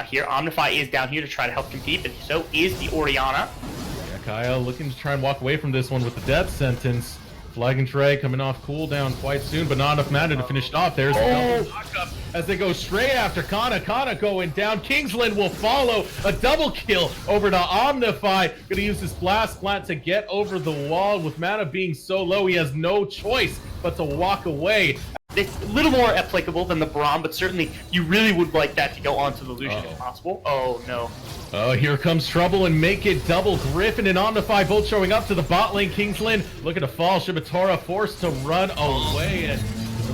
here. Omnify is down here to try to help compete, but so is the Orianna. Yeah, Kyle looking to try and walk away from this one with the death sentence. Flag and Trey coming off cooldown quite soon, but not enough mana to finish it off. There's the double knockup as they go straight after Kana. Kana going down. Kingsland will follow. A double kill over to Omnify. Gonna use his blast plant to get over the wall. With mana being so low, he has no choice but to walk away. It's a little more applicable than the Braum, but certainly you really would like that to go onto the Lucian if possible. Oh no. Oh, here comes trouble and make it double. Griffin and Omnify both showing up to the bot lane. Kingsland looking to fall. Shibatora forced to run away. And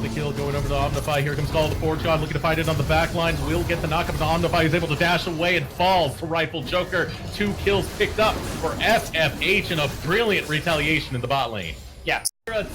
the kill going over to Omnify. Here comes Call of the Forge God looking to find it on the back line. Will get the knockup to Omnify. He's able to dash away and falls to Rifle Joker. 2 kills picked up for SFH and a brilliant retaliation in the bot lane. Yeah.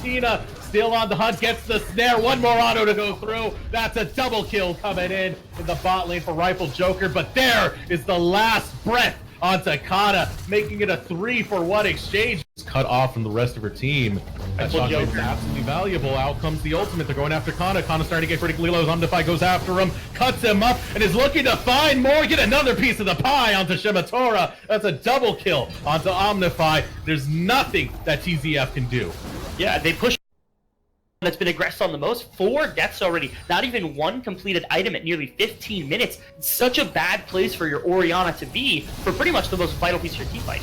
Tina still on the hunt, gets the snare. One more auto to go through. That's a double kill coming in the bot lane for Rifle Joker. But there is the last breath onto Kana, making it a 3-for-1 exchange. It's cut off from the rest of her team. That shockwave is absolutely valuable. Out comes the ultimate. They're going after Kana. Kana starting to get critically low. Omnify goes after him, cuts him up, and is looking to find more. Get another piece of the pie onto Shimatora. That's a double kill onto Omnify. There's nothing that TZF can do. Yeah, they push. That's been aggressed on the most. 4 deaths already. Not even 1 completed item at nearly 15 minutes. Such a bad place for your Orianna to be for pretty much the most vital piece of your team fight.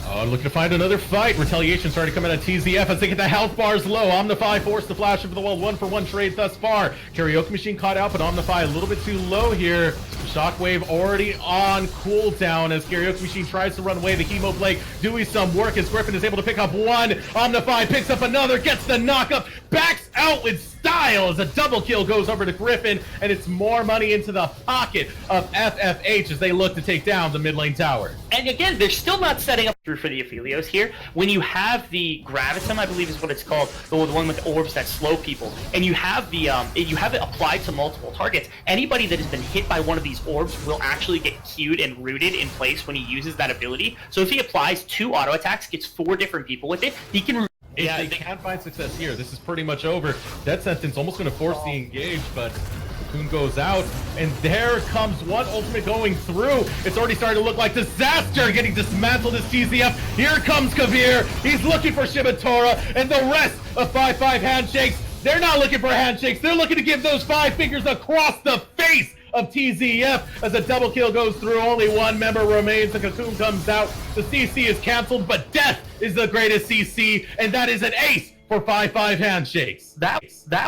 Oh, looking to find another fight. Retaliation starting to come in at TZF as they get the health bars low. Omnify forced to flash over the wall. 1-for-1 trade thus far. Karaoke Machine caught out, but Omnify a little bit too low here. Shockwave already on cooldown as Karaoke Machine tries to run away. The Hemo Blade doing some work as Griffin is able to pick up 1. Omnify picks up another, gets the knockup, backs out with style as a double kill goes over to Griffin, and it's more money into the pocket of FFH as they look to take down the mid lane tower. And again, they're still not setting up through for the Aphelios here. When you have the Gravitum, I believe is what it's called, the one with the orbs that slow people, and you have the you have it applied to multiple targets, anybody that has been hit by one of these orbs will actually get queued and rooted in place when he uses that ability. So if he applies 2 auto attacks, gets 4 different people with it, he can... If they can't find success here, this is pretty much over. Death Sentence almost going to force the engage, but Cocoon goes out, and there comes one ultimate going through. It's already starting to look like disaster getting dismantled as TZF. Here comes Kavir. He's looking for Shibatora, and the rest of 5-5 handshakes. They're not looking for handshakes. They're looking to give those 5 fingers across the face of TZF as a double kill goes through. Only 1 member remains. The Cocoon comes out. The CC is canceled, but death is the greatest CC, and that is an ace for 5-5 handshakes. That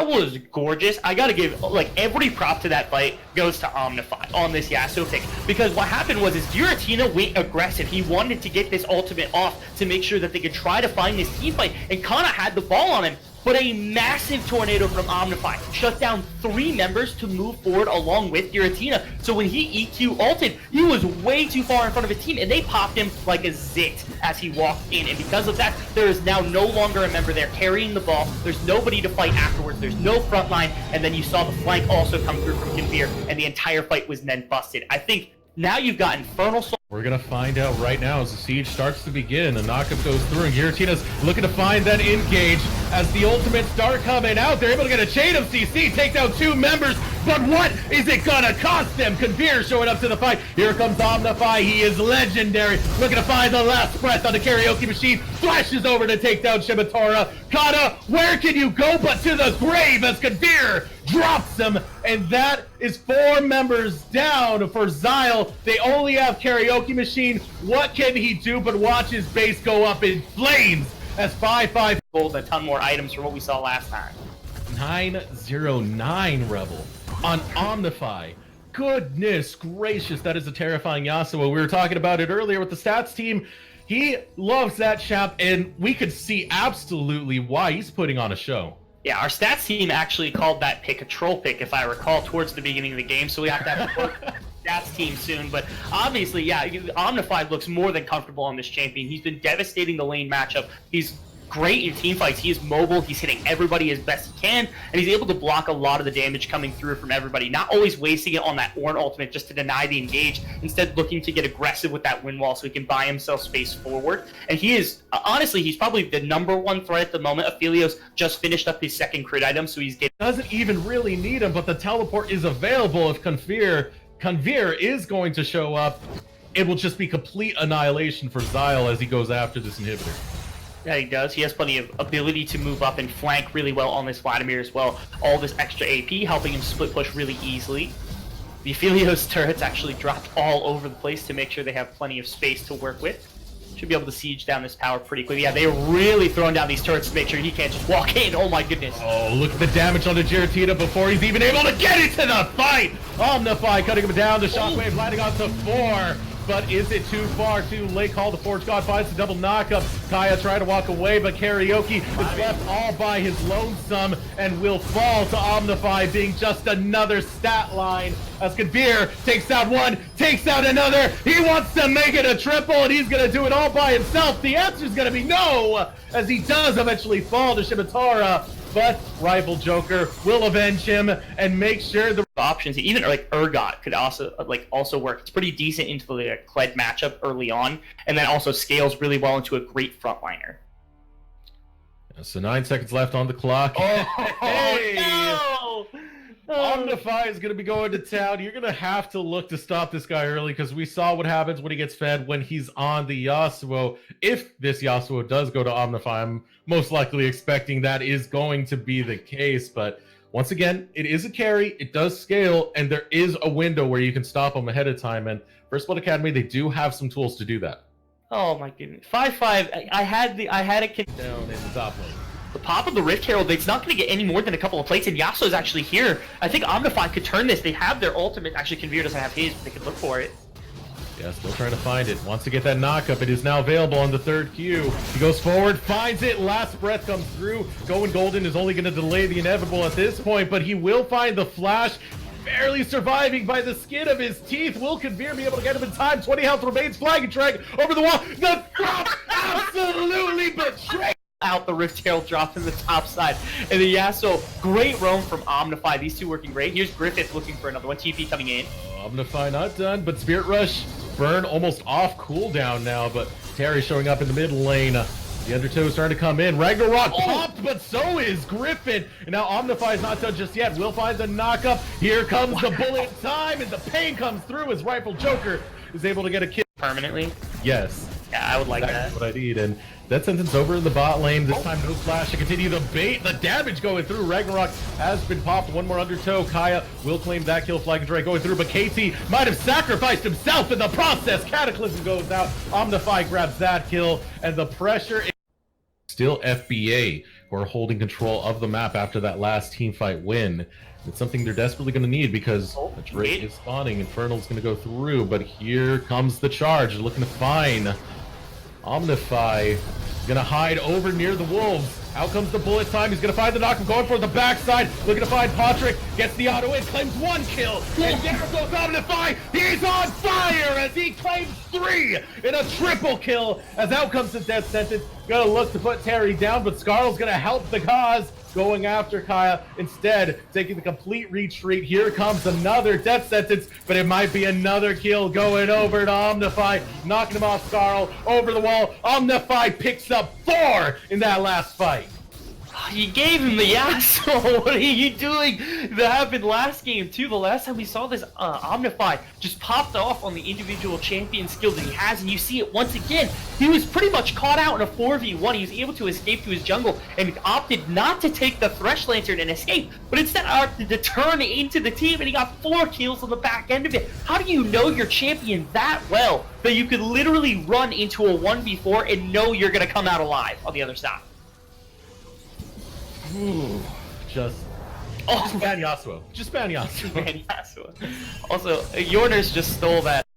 was gorgeous. I gotta give, like, every prop to that fight goes to Omnify on this Yasuo pick, because what happened was Giratina went aggressive. He wanted to get this ultimate off to make sure that they could try to find this team fight, and Kana had the ball on him. But a massive tornado from Omnify shut down 3 members to move forward along with Giratina. So when he EQ ulted, he was way too far in front of his team, and they popped him like a zit as he walked in. And because of that, there is now no longer a member there carrying the ball. There's nobody to fight afterwards. There's no front line. And then you saw the flank also come through from Kinvir, and the entire fight was then busted. I think now you've got Infernal Soul. We're going to find out right now as the siege starts to begin. The knockup goes through, and Giratina's looking to find that engage as the ultimates start coming out. They're able to get a chain of CC, take down 2 members, but what is it going to cost them? Kavir showing up to the fight. Here comes Omnify. He is legendary. Looking to find the last breath on the Karaoke Machine. Flashes over to take down Shibatora. Kana, where can you go but to the grave as Kavir drops him, and that is 4 members down for Xyle. They only have Karaoke Machine. What can he do but watch his base go up in flames as 5-5 gold, a ton more items from what we saw last time. 909 Rebel on Omnify. Goodness gracious, that is a terrifying Yasuo. We were talking about it earlier with the stats team. He loves that champ, and we could see absolutely why he's putting on a show. Yeah, our stats team actually called that pick a troll pick, if I recall, towards the beginning of the game, so we have to have a stats team soon. But obviously, yeah, Omnify looks more than comfortable on this champion. He's been devastating the lane matchup. He's great in team fights. He is mobile. He's hitting everybody as best he can, and he's able to block a lot of the damage coming through from everybody, not always wasting it on that Ornn ultimate just to deny the engage, instead looking to get aggressive with that wind wall so he can buy himself space forward. And he is, honestly, he's probably the #1 threat at the moment. Aphelios just finished up his 2nd crit item, so he's getting... Doesn't even really need him, but the teleport is available if Confir Conveer is going to show up, it will just be complete annihilation for Xyle as he goes after this inhibitor. Yeah, he does. He has plenty of ability to move up and flank really well on this Vladimir as well. All this extra AP helping him split push really easily. The Aphelios turrets actually dropped all over the place to make sure they have plenty of space to work with. Should be able to siege down this tower pretty quickly. Yeah, they're really throwing down these turrets to make sure he can't just walk in. Oh my goodness. Oh, look at the damage on the Giratina before he's even able to get into the fight! Omnify cutting him down, the shockwave landing onto 4. But is it too far? Too late? Call the Forge God finds the double knockup. Kaya trying to walk away, but Karaoke is left all by his lonesome and will fall to Omnify, being just another stat line. As Conveer takes out one, takes out another. He wants to make it a triple, and he's going to do it all by himself. The answer is going to be no, as he does eventually fall to Shibutara. But Rival Joker will avenge him and make sure the options, even like Urgot could also work. It's pretty decent into the Kled matchup early on, and then also scales really well into a great frontliner. So 9 seconds left on the clock. Oh, hey! no! Omnify is going to be going to town. You're going to have to look to stop this guy early because we saw what happens when he gets fed when he's on the Yasuo. If this Yasuo does go to Omnify, I'm most likely expecting that is going to be the case. But once again, it is a carry. It does scale, and there is a window where you can stop him ahead of time. And First Blood Academy, they do have some tools to do that. Oh my goodness. 5-5. I had it Down in the top lane. The pop of the Rift Herald, it's not going to get any more than a couple of plates, and Yasuo's actually here. I think Omnify could turn this. They have their ultimate. Actually, Conveer doesn't have his, but they could look for it. Yeah, still trying to find it. Wants to get that knockup. It is now available on the third Q. He goes forward, finds it. Last breath comes through. Going Golden is only going to delay the inevitable at this point, but he will find the flash. Barely surviving by the skin of his teeth. Will Conveer be able to get him in time? 20 health remains. Flying drag over the wall. The drop absolutely betrayed. Out the Rift Herald dropped in the top side. And the Yasuo, great roam from Omnify. These two working great. Here's Griffith looking for another one. TP coming in. Omnify not done, but Spirit Rush burn almost off cooldown now, but Terry showing up in the mid lane. The Undertow is starting to come in. Ragnarok popped, but so is Griffin. And now Omnify is not done just yet. Will find the knockup. Here comes the bullet time, and the pain comes through as Rifle Joker is able to get a kill. Permanently? Yes. Yeah, I would like That's that. what I need. And that sentence over in the bot lane. This time no flash to continue the bait. The damage going through. Ragnarok has been popped. One more Undertow. Kaya will claim that kill. Flag and Drake going through, but KT might have sacrificed himself in the process. Cataclysm goes out. Omnify grabs that kill, and the pressure is still FBA, who are holding control of the map after that last team fight win. It's something they're desperately going to need because the Drake is spawning. Infernal's going to go through, but here comes the charge. They're looking to find Omnify. Gonna hide over near the Wolves. Out comes the bullet time. He's gonna find the knock. Going for the backside. Looking to find Patrick. Gets the auto in. Claims 1 kill. And there goes Omnify. He's on fire as he claims 3 in a triple kill. As out comes the death sentence. Gonna look to put Terry down, but Skarl's gonna help the cause. Going after Kaya, instead taking the complete retreat. Here comes another death sentence, but it might be another kill going over to Omnify, knocking him off Skarl, over the wall. Omnify picks up 4 in that last fight. You gave him the Yasuo. What are you doing? That happened last game too. The last time we saw this, Omnify just popped off on the individual champion skill that he has, and you see it once again. He was pretty much caught out in a 4v1. He was able to escape to his jungle and opted not to take the Thresh Lantern and escape, but instead opted to turn into the team, and he got 4 kills on the back end of it. How do you know your champion that well that you could literally run into a 1v4 and know you're going to come out alive on the other side? Ooh, just ban Yasuo. Just ban Yasuo. Ban Yasuo. Also, Yorners just stole that.